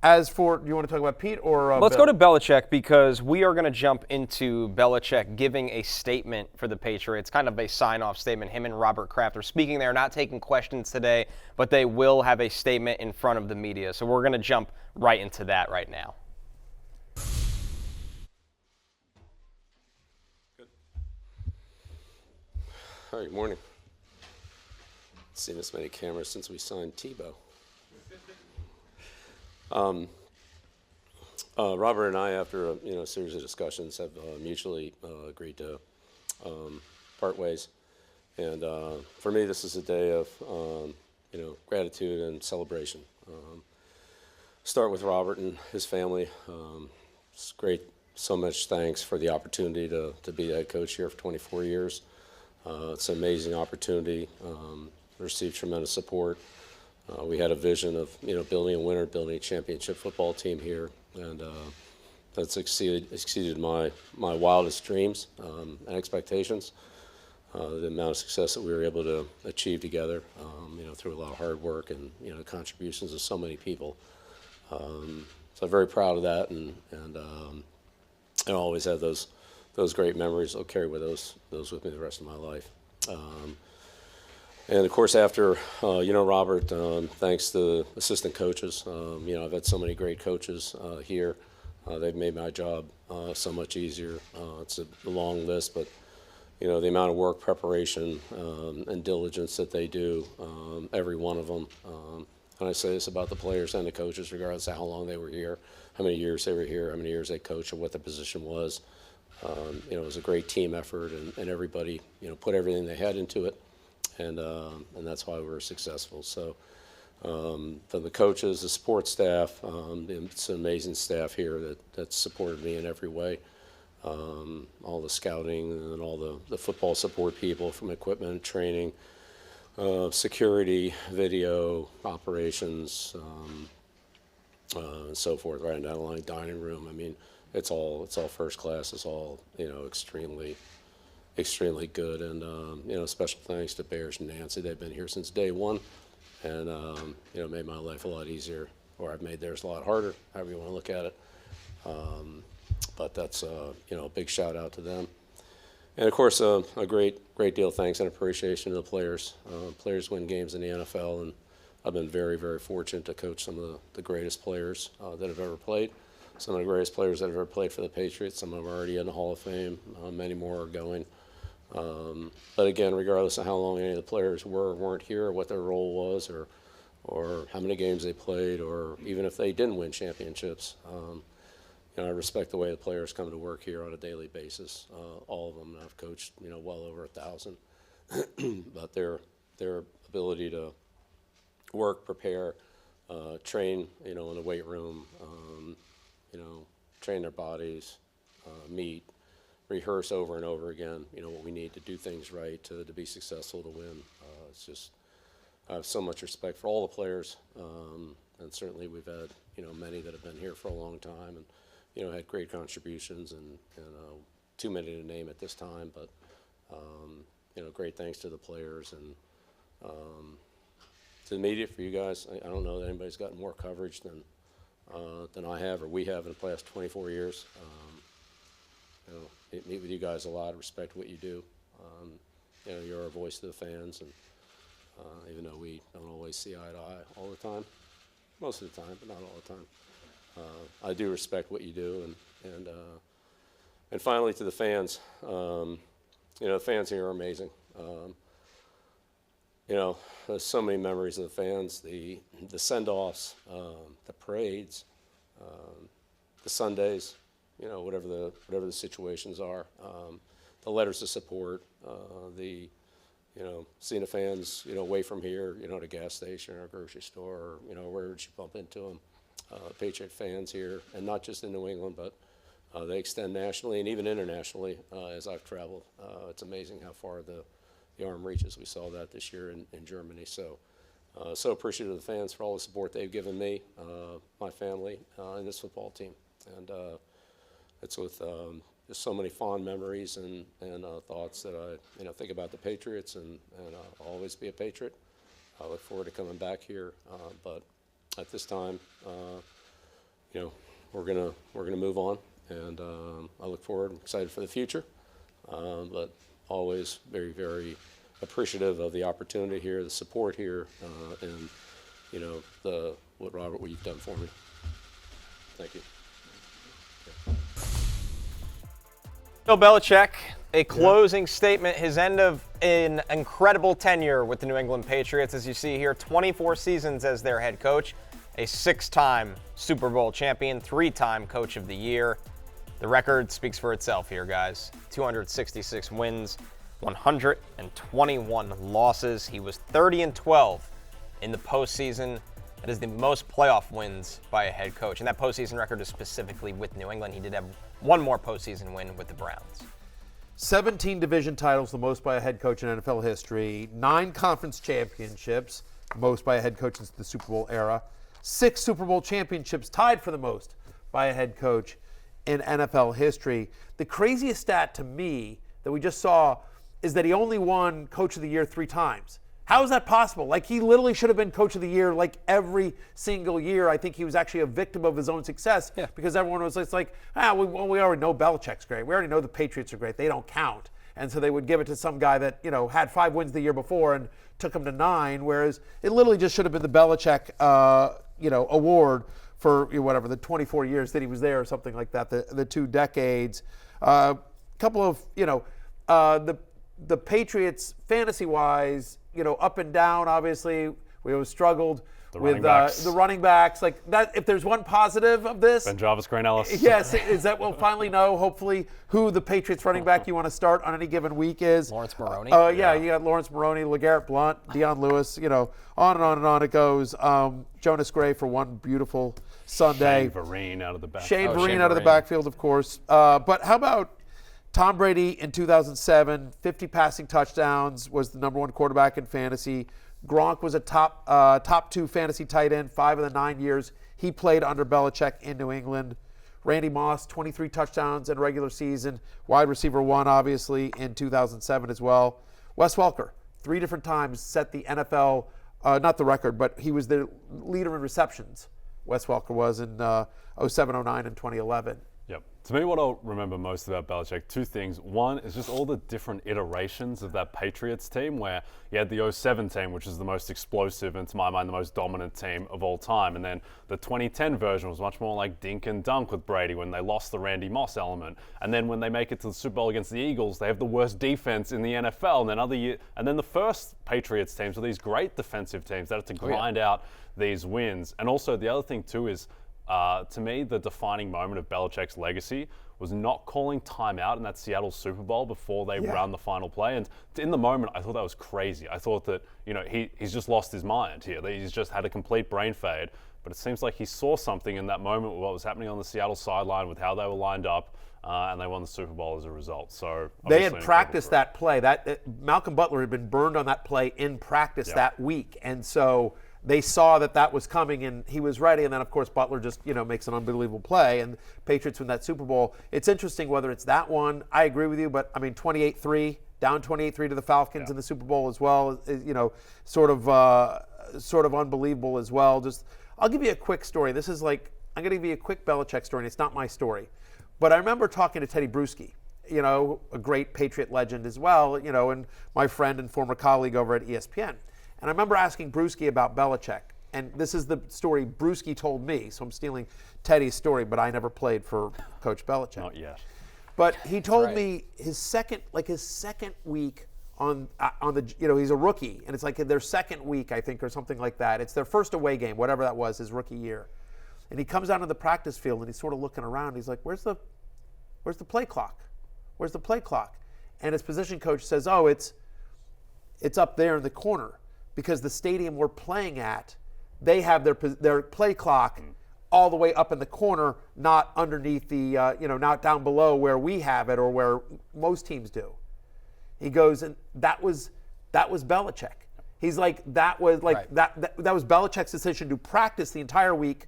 As for, do you want to talk about Pete or Let's Bill? go to Belichick because we are going to jump into Belichick giving a statement for the Patriots, kind of a sign-off statement. Him and Robert Kraft are speaking. They're not taking questions today, but they will have a statement in front of the media. So we're going to jump right into that right now. Good. All right, good morning. Seen this many cameras since we signed Tebow. Robert and I, after a series of discussions, have mutually agreed to part ways. And for me, this is a day of gratitude and celebration. Start with Robert and his family. It's great. So much thanks for the opportunity to be the head coach here for 24 years. It's an amazing opportunity. Received tremendous support. We had a vision of building a winner, building a championship football team here, and that's exceeded my wildest dreams and expectations. The amount of success that we were able to achieve together, through a lot of hard work and contributions of so many people. So I'm very proud of that, and I always have those great memories. I'll carry with those with me the rest of my life. And of course, after Robert, thanks to assistant coaches. I've had so many great coaches here. They've made my job so much easier. It's a long list, but the amount of work, preparation, and diligence that they do, every one of them. And I say this about the players and the coaches, regardless of how long they were here, how many years they were here, how many years they coached, or what the position was. It was a great team effort, and everybody put everything they had into it. And that's why we were successful. So from the coaches, the support staff, it's an amazing staff here that supported me in every way. All the scouting and all the football support people, from equipment, training, security, video, operations, and so forth, right down the line, dining room. I mean, it's all first class. It's all extremely good, and special thanks to Bears and Nancy. They've been here since day one, and made my life a lot easier, or I've made theirs a lot harder, however you want to look at it. But that's a big shout out to them, and of course a great deal of thanks and appreciation to the players. Players win games in the NFL, and I've been very, very fortunate to coach some of the greatest players that have ever played. Some of the greatest players that have ever played for the Patriots. Some of them are already in the Hall of Fame. Many more are going. But again, regardless of how long any of the players were or weren't here, or what their role was, or how many games they played, or even if they didn't win championships, I respect the way the players come to work here on a daily basis. All of them, and I've coached well over 1,000. But their ability to work, prepare, train, in the weight room, train their bodies, meet, rehearse over and over again, what we need to do things right to be successful, to win. It's just, I have so much respect for all the players, and certainly we've had, many that have been here for a long time and, had great contributions, and too many to name at this time, but, great thanks to the players, and to the media, for you guys. I don't know that anybody's gotten more coverage than I have, or we have, in the past 24 years. Meet with you guys a lot, respect what you do. You're our voice to the fans, and even though we don't always see eye to eye all the time, most of the time, but not all the time, I do respect what you do. And finally, to the fans, the fans here are amazing. There's so many memories of the fans, the send-offs, the parades, the Sundays, whatever the situations are, the letters of support, seeing the fans, away from here, at a gas station or a grocery store, or, wherever you bump into them. Patriot fans here, and not just in New England, but they extend nationally and even internationally as I've traveled. It's amazing how far the arm reaches. We saw that this year in Germany. So appreciative of the fans for all the support they've given me, my family, and this football team. And it's with just so many fond memories and thoughts that I think about the Patriots, and I'll always be a Patriot. I look forward to coming back here, but at this time, we're gonna move on, and I look forward. I'm excited for the future, but always very, very appreciative of the opportunity here, the support here, and what you've done for me. Thank you. Bill Belichick, a closing statement, his end of an incredible tenure with the New England Patriots, as you see here, 24 seasons as their head coach, a 6-time Super Bowl champion, 3-time Coach of the Year. The record speaks for itself here, guys. 266 wins, 121 losses. He was 30-12 in the postseason. That is the most playoff wins by a head coach. And that postseason record is specifically with New England. He did have one more postseason win with the Browns. 17 division titles, the most by a head coach in NFL history. 9 conference championships, most by a head coach since the Super Bowl era. 6 Super Bowl championships, tied for the most by a head coach in NFL history. The craziest stat to me that we just saw is that he only won Coach of the Year 3 times. How is that possible? Like, he literally should have been Coach of the Year like every single year. I think he was actually a victim of his own success because everyone was it's like, we already know Belichick's great. We already know the Patriots are great. They don't count. And so they would give it to some guy that, had 5 wins the year before and took him to 9, whereas it literally just should have been the Belichick, award for whatever, the 24 years that he was there or something like that, the 2 decades. Couple of, the Patriots, fantasy-wise, up and down, obviously. We always struggled with the running backs. Like that, if there's one positive of this. Ben Jarvis, Grant Ellis. Yes, is that we'll finally know, hopefully, who the Patriots running back you want to start on any given week is. Lawrence Maroney. You got Lawrence Maroney, LeGarrette Blount, Deion Lewis, on and on and on it goes. Jonas Gray for one beautiful Sunday. Shane Vereen out of the backfield. Shane Vereen out of the backfield, of course. But how about Tom Brady in 2007, 50 passing touchdowns, was the number 1 quarterback in fantasy. Gronk was a top 2 fantasy tight end 5 of the 9 years he played under Belichick in New England. Randy Moss, 23 touchdowns in regular season. Wide receiver 1, obviously, in 2007 as well. Wes Welker, 3 different times set the NFL, not the record, but he was the leader in receptions. Wes Welker was in 07, 09, and 2011. Yep. To me, what I'll remember most about Belichick, 2 things. One is just all the different iterations of that Patriots team, where you had the 07 team, which is the most explosive and, to my mind, the most dominant team of all time. And then the 2010 version was much more like dink and dunk with Brady when they lost the Randy Moss element. And then when they make it to the Super Bowl against the Eagles, they have the worst defense in the NFL. And then the first Patriots teams are these great defensive teams that have to grind out these wins. And also the other thing, too, is to me, the defining moment of Belichick's legacy was not calling timeout in that Seattle Super Bowl before they run the final play. And in the moment, I thought that was crazy. I thought that, he's just lost his mind here. He's just had a complete brain fade. But it seems like he saw something in that moment with what was happening on the Seattle sideline with how they were lined up, and they won the Super Bowl as a result. So they had practiced that play. Malcolm Butler had been burned on that play in practice that week. And so they saw that was coming, and he was ready. And then, of course, Butler just, makes an unbelievable play, and Patriots win that Super Bowl. It's interesting whether it's that one. I agree with you, but, 28-3, down 28-3 to the Falcons in the Super Bowl as well, sort of unbelievable as well. I'll give you a quick story. I'm going to give you a quick Belichick story, and it's not my story. But I remember talking to Teddy Bruschi, a great Patriot legend as well, and my friend and former colleague over at ESPN. And I remember asking Bruschi about Belichick. And this is the story Bruschi told me. So I'm stealing Teddy's story, but I never played for Coach Belichick. Not yet. But he told me his second week on the, he's a rookie. And it's like their second week, I think, or something like that. It's their first away game, whatever that was, his rookie year. And he comes out on the practice field and he's sort of looking around. He's like, where's the play clock? Where's the play clock? And his position coach says, it's up there in the corner. Because the stadium we're playing at, they have their play clock all the way up in the corner, not underneath the, not down below where we have it or where most teams do. He goes, and that was Belichick. He's like, that was Belichick's decision to practice the entire week,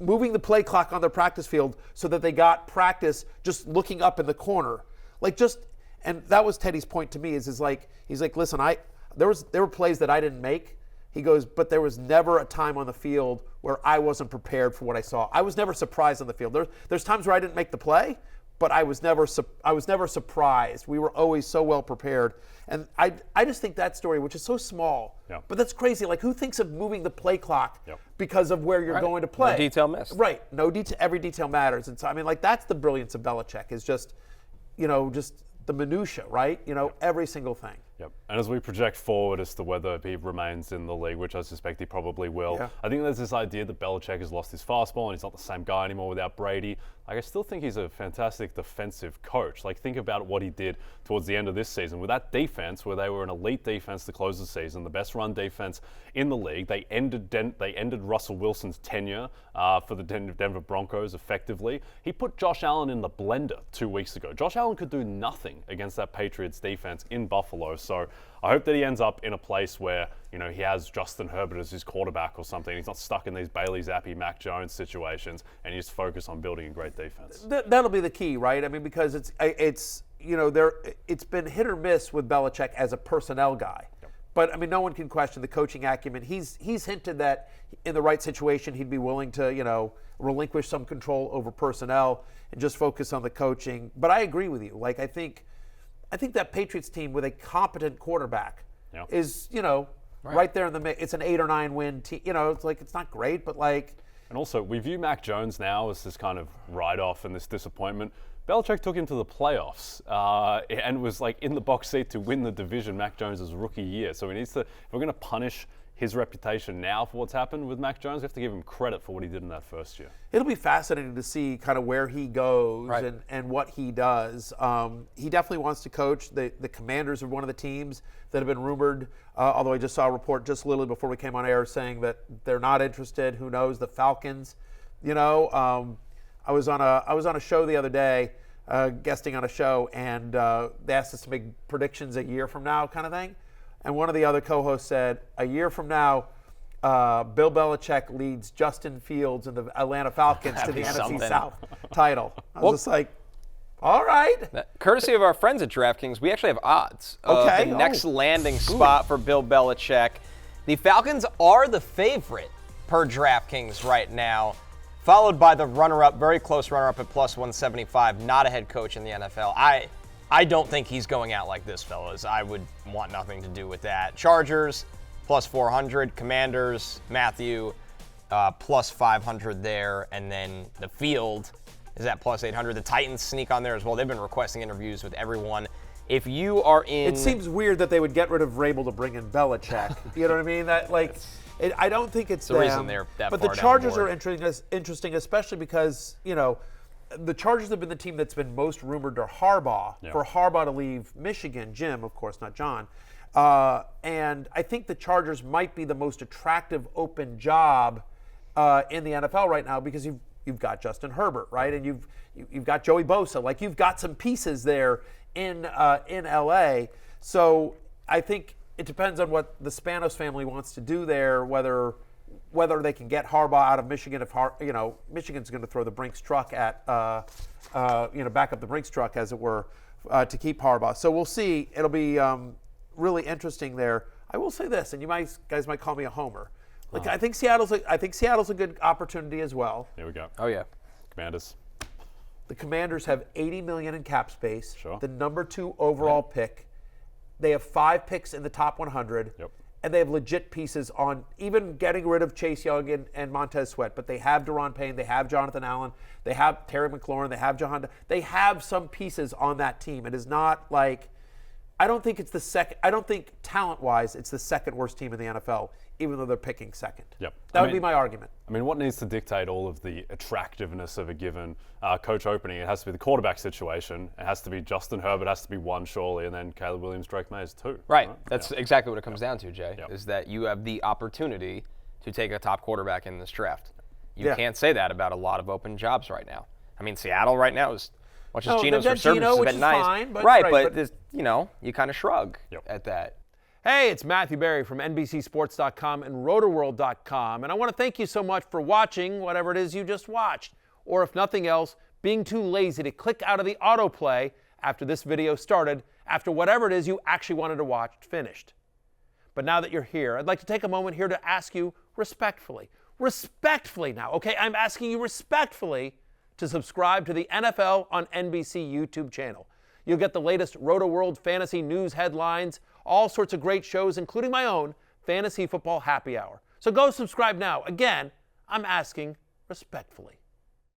moving the play clock on their practice field so that they got practice just looking up in the corner. And that was Teddy's point to me he's like, listen, there were plays that I didn't make He goes, but there was never a time on the field where I wasn't prepared for what I saw. I was never surprised on the field. There's times where I didn't make the play, but I was never surprised. We were always so well prepared. And I just think that story, which is so small, but that's crazy. Like, who thinks of moving the play clock because of where you're going to play? No detail missed. Right. No detail. Every detail matters. And so, I mean, like, that's the brilliance of Belichick, is just, just the minutia, right? Every single thing. Yep. And as we project forward as to whether he remains in the league, which I suspect he probably will, I think there's this idea that Belichick has lost his fastball and he's not the same guy anymore without Brady. Like, I still think he's a fantastic defensive coach. Like, think about what he did towards the end of this season with that defense, where they were an elite defense to close the season, the best run defense in the league. They ended Russell Wilson's tenure for the Denver Broncos effectively. He put Josh Allen in the blender 2 weeks ago. Josh Allen could do nothing against that Patriots defense in Buffalo. So I hope that he ends up in a place where, he has Justin Herbert as his quarterback or something. He's not stuck in these Bailey Zappi, Mac Jones situations, and he's focused on building a great defense. That'll be the key, right? I mean, because it's been hit or miss with Belichick as a personnel guy. But I mean, no one can question the coaching acumen. He's hinted that in the right situation, he'd be willing to, relinquish some control over personnel and just focus on the coaching. But I agree with you. Like, I think that Patriots team with a competent quarterback is, right there in the mix. It's an 8 or 9 win team. It's like, it's not great, but like. And also, we view Mac Jones now as this kind of write-off and this disappointment. Belichick took him to the playoffs and was like in the box seat to win the division Mac Jones' rookie year. So he needs to, if we're going to punish his reputation now for what's happened with Mac Jones, we have to give him credit for what he did in that first year. It'll be fascinating to see kind of where he goes and what he does. He definitely wants to coach. The Commanders are one of the teams that have been rumored, although I just saw a report just literally before we came on air saying that they're not interested. Who knows? The Falcons, I was on a show the other day, guesting on a show, and they asked us to make predictions a year from now, kind of thing. And one of the other co-hosts said, a year from now, Bill Belichick leads Justin Fields and the Atlanta Falcons to the NFC South title. I was just like, all right. Courtesy of our friends at DraftKings, we actually have odds of the next landing spot for Bill Belichick. The Falcons are the favorite per DraftKings right now, followed by the runner-up, very close runner-up at plus 175, not a head coach in the NFL. I don't think he's going out like this, fellas. I would want nothing to do with that. Chargers, plus 400. Commanders, Matthew, plus 500 there. And then the field is at plus 800. The Titans sneak on there as well. They've been requesting interviews with everyone. If you are in... It seems weird that they would get rid of Vrabel to bring in Belichick. You know what I mean? That, like... I don't think it's the reason they're that but far the Chargers down are interesting, especially because the Chargers have been the team that's been most rumored to Harbaugh for Harbaugh to leave Michigan. Jim, of course, not John. And I think the Chargers might be the most attractive open job in the NFL right now because you've got Justin Herbert, right, and you've got Joey Bosa. Like, you've got some pieces there in LA. So I think. It depends on what the Spanos family wants to do there, whether they can get Harbaugh out of Michigan. If Michigan's going to throw the Brinks truck at, back up the Brinks truck, as it were, to keep Harbaugh. So we'll see. It'll be really interesting there. I will say this, and you guys might call me a homer. Like, I think Seattle's a good opportunity as well. Here we go. Oh yeah, Commanders. The Commanders have $80 million in cap space. Sure. The number 2 overall pick. They have 5 picks in the top 100, and they have legit pieces on even getting rid of Chase Young and Montez Sweat. But they have Daron Payne, they have Jonathan Allen, they have Terry McLaurin, they have Jahan. They have some pieces on that team. It is not like I don't think talent-wise it's the second worst team in the NFL, even though they're picking second. That would be my argument. I mean, what needs to dictate all of the attractiveness of a given coach opening? It has to be the quarterback situation. It has to be Justin Herbert has to be 1, surely, and then Caleb Williams, Drake Mays 2. Right. That's exactly what it comes down to, Jay, is that you have the opportunity to take a top quarterback in this draft. You can't say that about a lot of open jobs right now. I mean, Seattle right now is much as Geno's resurgence has been nice. Fine, but, but you kind of shrug at that. Hey, it's Matthew Berry from NBCSports.com and RotoWorld.com, and I want to thank you so much for watching whatever it is you just watched, or if nothing else, being too lazy to click out of the autoplay after this video started, after whatever it is you actually wanted to watch finished. But now that you're here, I'd like to take a moment here to ask you respectfully now, okay? I'm asking you respectfully to subscribe to the NFL on NBC YouTube channel. You'll get the latest Roto-World fantasy news headlines, all sorts of great shows, including my own Fantasy Football Happy Hour. So go subscribe now. Again, I'm asking respectfully.